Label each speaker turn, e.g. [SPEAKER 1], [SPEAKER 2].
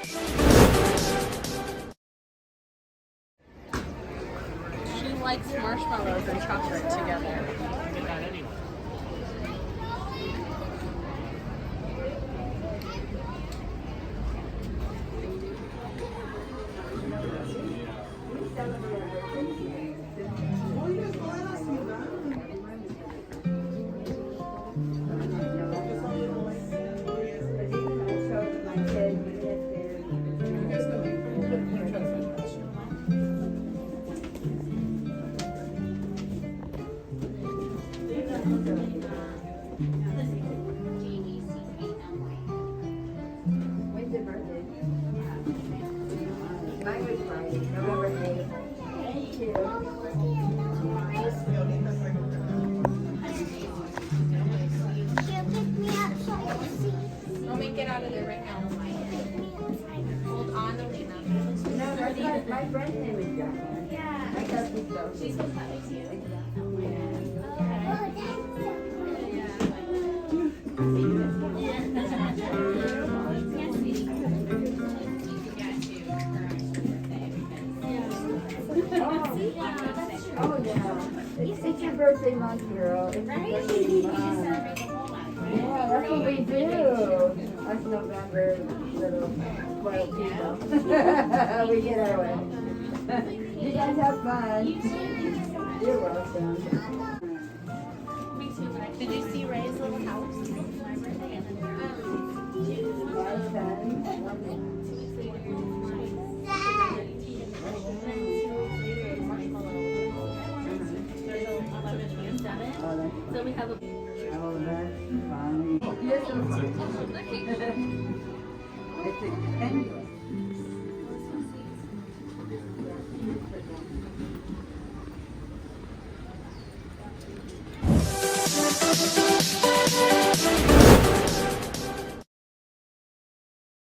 [SPEAKER 1] She likes marshmallows and chocolate together.
[SPEAKER 2] When's your birthday? Mine was Friday, November 8th. Thank you.
[SPEAKER 1] Let me get out of there right now. Hold on, Alina.
[SPEAKER 2] No, my friend's name is Jacqueline. Yeah. My cousin's Sophie. She's with that too. Oh yeah. It's your birthday month, girl. It's your birthday month. Yeah, that's what we do. Us November little spoiled people. We get our way. You guys have fun. You're welcome.
[SPEAKER 1] Did you see Ray's little house? So we have a.
[SPEAKER 2] Oh, that's funny. You're so funny. It's a penguin.